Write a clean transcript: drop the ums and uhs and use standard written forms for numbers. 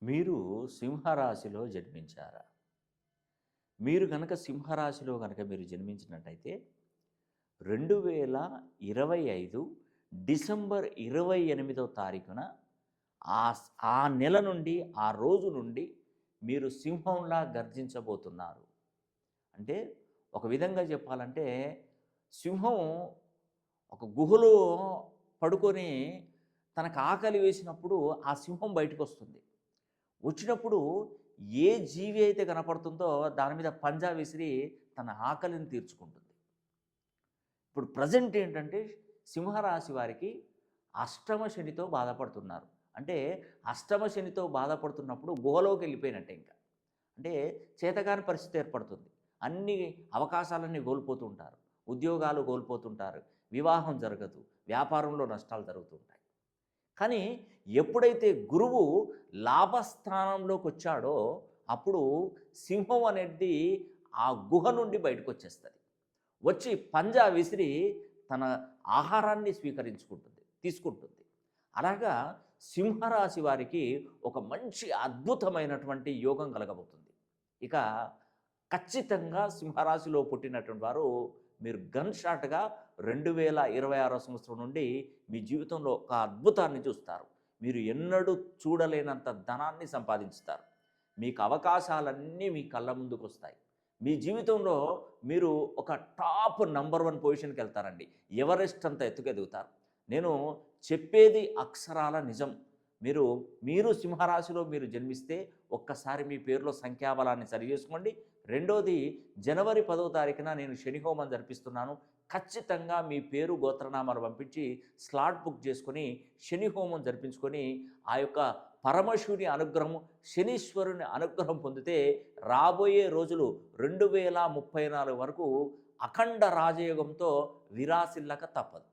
మీరు సింహరాశిలో జన్మించారా? మీరు గనక సింహరాశిలో గనక మీరు జన్మించినట్టయితే 2025 డిసెంబర్ 28వ తారీఖున ఆ నెల నుండి, ఆ రోజు నుండి మీరు సింహంలా గర్జించబోతున్నారు. అంటే ఒక విధంగా చెప్పాలంటే సింహం ఒక గుహలో పడుకొని తనకు ఆకలి వేసినప్పుడు ఆ సింహం బయటకొస్తుంది. వచ్చినప్పుడు ఏ జీవి అయితే కనపడుతుందో దాని మీద పంజా విసిరి తన ఆకలిని తీర్చుకుంటుంది. ఇప్పుడు ప్రెజెంట్ ఏంటంటే సింహరాశి వారికి అష్టమ శనితో బాధపడుతున్నారు. అంటే అష్టమ శనితో బాధపడుతున్నప్పుడు గుహలోకి వెళ్ళిపోయినట్టే ఇంకా. అంటే చేతకాని పరిస్థితి ఏర్పడుతుంది. అన్ని అవకాశాలన్నీ కోల్పోతూ ఉంటారు. ఉద్యోగాలు కోల్పోతుంటారు. వివాహం జరగదు. వ్యాపారంలో నష్టాలు జరుగుతుంటాయి. కానీ ఎప్పుడైతే గురువు లాభస్థానంలోకొచ్చాడో అప్పుడు సింహం అనేది ఆ గుహ నుండి బయటకొచ్చేస్తది. వచ్చి పంజా విసిరి తన ఆహారాన్ని తీసుకుంటుంది. అలాగా సింహరాశి వారికి ఒక మంచి అద్భుతమైనటువంటి యోగం కలగబోతుంది. ఇక ఖచ్చితంగా సింహరాశిలో పుట్టినటువంటి వారు మీరు గన్ షాట్‌గా 2026 సంవత్సరం నుండి మీ జీవితంలో ఒక అద్భుతాన్ని చూస్తారు. మీరు ఎన్నడూ చూడలేనంత ధనాన్ని సంపాదించుతారు. మీకు అవకాశాలన్నీ మీ కళ్ళ ముందుకొస్తాయి. మీ జీవితంలో మీరు ఒక టాప్ నంబర్ 1 పొజిషన్‌కెళ్తారండి. ఎవరెస్ట్ అంత ఎత్తుకెదుగుతారు. నేను చెప్పేది అక్షరాల నిజం. మీరు సింహరాశిలో మీరు జన్మిస్తే ఒక్కసారి మీ పేరులో సంఖ్యాబలాన్ని సరిచేసుకోండి. రెండోది జనవరి 10వ తారీఖున నేను శని హోమం జరిపిస్తున్నాను. ఖచ్చితంగా మీ పేరు, గోత్రనామాలు పంపించి స్లాట్ బుక్ చేసుకొని శని హోమం జరిపించుకొని ఆ యొక్క పరమశివుని అనుగ్రహం, శనీశ్వరుని అనుగ్రహం పొందితే రాబోయే రోజులు 2034 వరకు అఖండ రాజయోగంతో విరాసిల్లక తప్పదు.